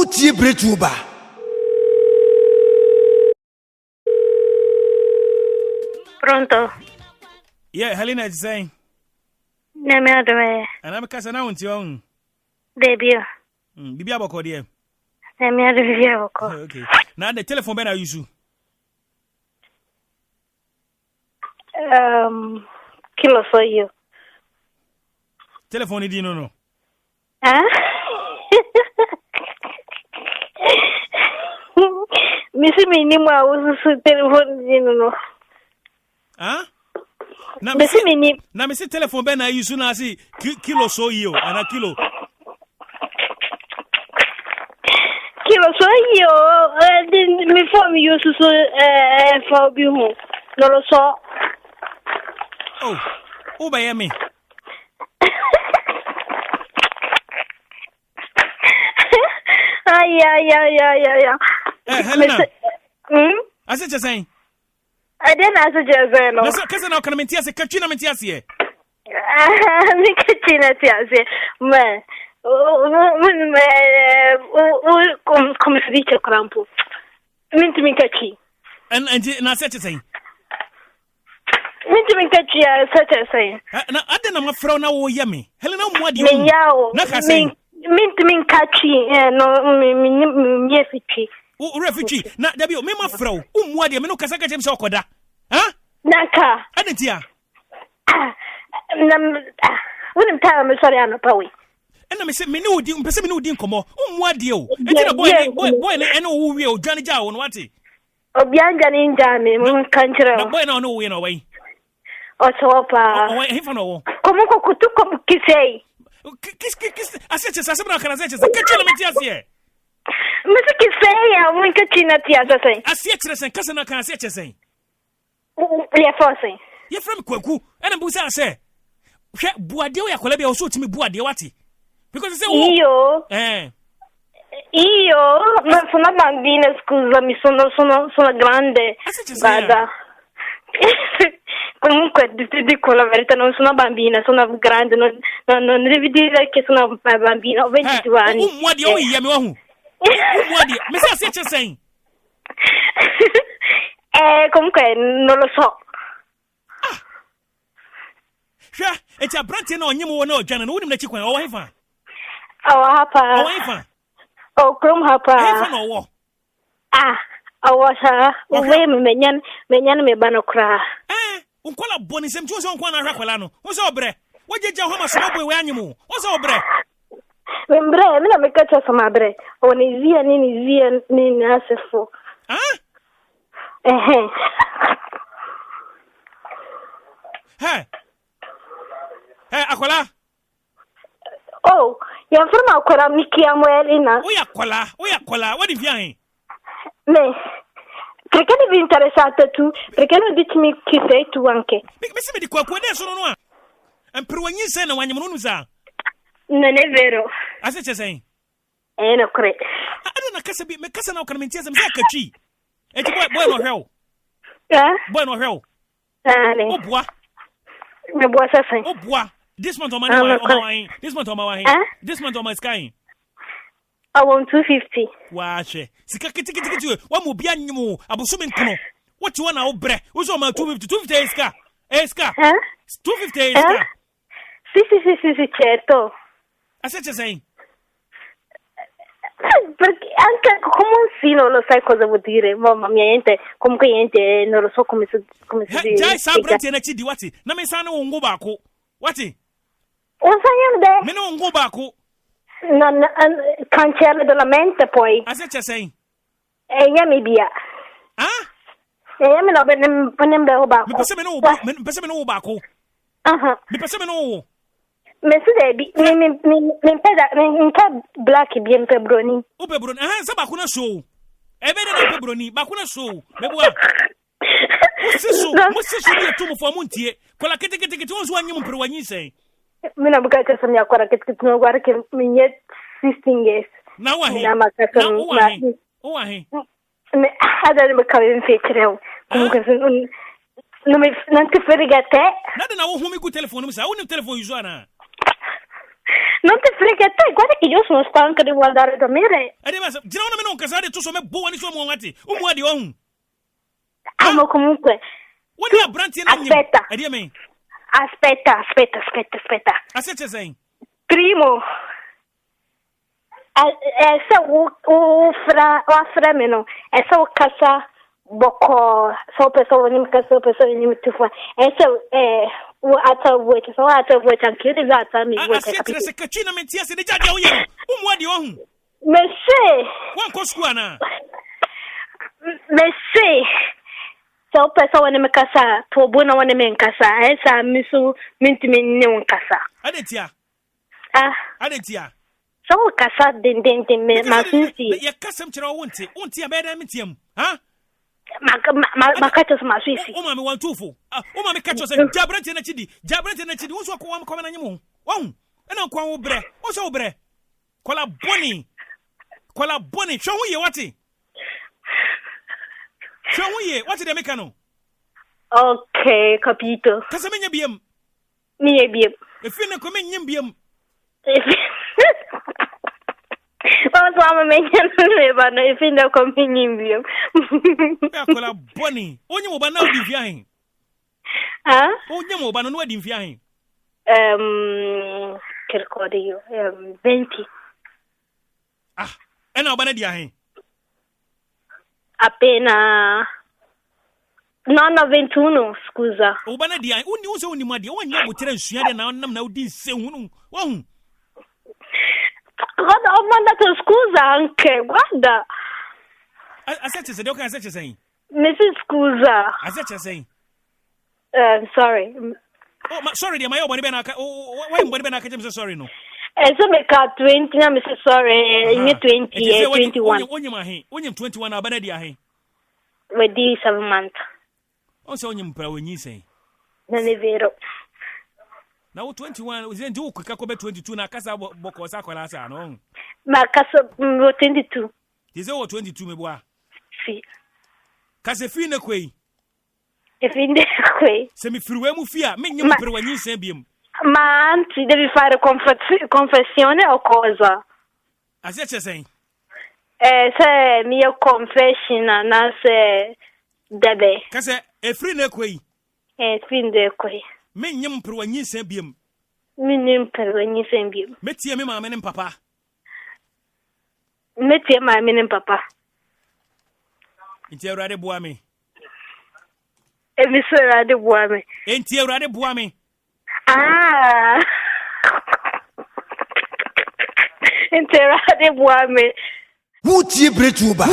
Uti bretuba. Pronto. Yeah, Helena is saying. Name adome. And I'm casa now until on. Debut. Bibi aboko dear. Name adome. Okay. Now the telephone ben I use you. Kilo for you. Telephone di no. Huh? Missy minima was telephone di no. Huh? Na me see telephone ben I use na see kilo so you and a kilo. Kilo so you didn't me form use so for you. No so. Oh by me. Yeah. Helena. I said just saying. I didn't answer just no. That's because now can mentia se Katrina mentia se. Me Katrina se. Man. Come se dice crampo. Minti mi kachi. And na said just saying. Minti mi kachi such as saying. Na adena mafro na wo yemi. Helena mwadi wo. Yao. Na ka saying. Minti mi kachi no me fichi. Refugee na Debbie me mafro. Mwadi me no kasa ka jem so koda. Huh? Naka. Adentia. Wouldn't tell me sorry I'm pawi. And I say me no di mpese me no di nkomo. Mwadi o. Enti boy na eno wo wi o dwane ja wo no wate. Obianja ni njame mun kanchira. Na boy na no we no way. O so pa. O he fa no wo. Komu ko kutu ko kisei. Kis aseche sa sebra kana aseche sa kachela metiasie. Mese kisei ya mun kachina tiasa sei. Aseche sen kasa na kana aseche sen. Ya forcing. Ye from kwaku. Ena busa say. Hwe buade o yakola bia o so timi buade wate. Because say iyo. Io, ma sono bambina, scusami, sono grande. Guarda. Comunque ti dico la verità, non sono bambina, sono grande, non devi dire che sono bambina, ho 22 anni. Muadi o yemi wahu. Muadi, me sa se sei. Comunque non lo so. Sha, e ti abranti na onyem wo na odwane na wonim na chikwan o wahifa. O hapa. O wahifa. O krom hapa. Wahifa no wo. Awasha, uwe menyan me bano kra. Unkola boni sem tu so nkwa na hwakwala no. Wo se obre. Wo jeje ho ma so boy we anyemu. Wo se obre. Membre, mina mekacha so mabre. Oni zia nini asefo. Hey, akwala. Oh, ya forma akwala miki amwelina. Oya akwala. What if yan? Me. Perché devi interessata tu? Perché non dici chi sei tu anche? Mi sembra di qualcuno adesso non ha. E per ogni sera non andiamo non usa. Non è vero. A se c'è sei? Non credo. Allora casa me casa na okamenti za mzaka chi. E ti boy no hell. Boy no hell. Ne. Obwa. Me boa sa sai. Obwa. This month on my This month on my sky. I want 250. Wache. Sika kiti wa mu bia nyimu abosome nkono. What you wanna obre? Wo so ma 250 eska. Eska. 250 eska. Sì, certo. Aspetta sei. Perché anche come non lo sai cosa vuol dire. Mamma mia, niente, non lo so come si dice. Già sabrati na chi di wati. Na me sa na ngo baako. Wati? O sai de. Me no ngo baako. Non cancella della mente poi. Aspetta sei. Ella mi via. Ella me lo benembe o baako. Me pese me no baako. Me pese me no. Mais c'est des black bien pebroni. O pebroni, sa ba kuna show. E be na pebroni, ba kuna show. Me boa. Mo se so ni to mo fo mo ntie. Kola kete won so anyim pro wanyi sei. Me na buka kasa mi akwara kete no gwara ke mi yet 16 years. Na wa he. Na makasa o wa he. Me hada me kawin fekrew. Como que não te ferigate. Nada na wo hu mi ku telephone mi sa, wo ni telephone yuzo ana. Non ti frega te, guarda che io sono stanca di guardare dormire. Ma gira una non casare tu so me buoni so mo ngati. Umu adi on. Ma comunque. Wani abranti na nyim. Aspetta. Me. Aspetta. Aspetta sei. Primo. Essa o frameno. Essa o casa boko. So pessoa nem casa pessoa nem tu foi. Essa o ata voite, so ata voite anche de ata mi voite. Aspetta se kachina mentia se de jaja o yero. Umu adi on. Monsieur. Wan ko skuana. Monsieur. So pessoa nem casa, to bona wana men casa. Essa misu minti men nem casa. Adetia. Adetia. So casa den me masinsi. Ya kasam chira wonti abeda mitiam. Ha? Makacho masisi. O mami wantufu. O mami kacho se jabrante na chidi. Wo so akwa am na nyimo. Won. Ena kwa wo bre. Wo so wo bre. Kola boni. Hwe wo ye wati. Hwe wo ye wati de meka no. Okay, capito. Kasa menya biem. Menya biem. Efi na ko menya biem. Vamos lá, menina, levando e fim da companhia. É aquela boni. Onde o banal de viagem? Ah? Onde o banal não é de viagem? Que recordio? 20. Ah, é na banal de viagem? Apenas. Não, 21, scusa. O banal de viagem. Onde usa onde madia? Onde o tirar enxerga na o de ser um. Guarda, ho mandato scusa anche, guarda. Aspetta, se devo che aspetta sei. Mi si scusa. Aspetta sei. Sorry. Oh, ma sorry, ma io buoni bene why buoni bene che mi sorry no. So me ka 20 na mi sorry, in 20 21. Onye ma he, onye 21 na bana dia he. We di 7 months. On se onye mpra wenyi sei. Non è vero. Na 21 uze ndi ukuka ko be 22 na kasa boko sa kwala sa no. Ma kasa 22. Dize wo 22 meboa. Si. Kasa fi na kwei. E fi na kwei. Se mi friwe mu fi a menye mu per wanyi sen biem. Ma anzi devi fare confessione o cosa? Aspetta sei. Se mia confession na se debe. Kasa e free na kwei. Fi na kwei. Menye mu per wanyi sen biem. Menye per wanyi sen biem. Metie me ma me ne papa. Metie ma me ne papa. Inti Awurade boa me. Mi Awurade boa me. Inti Awurade boa me. Ah. Inti Awurade boa me. Who tie bretuba?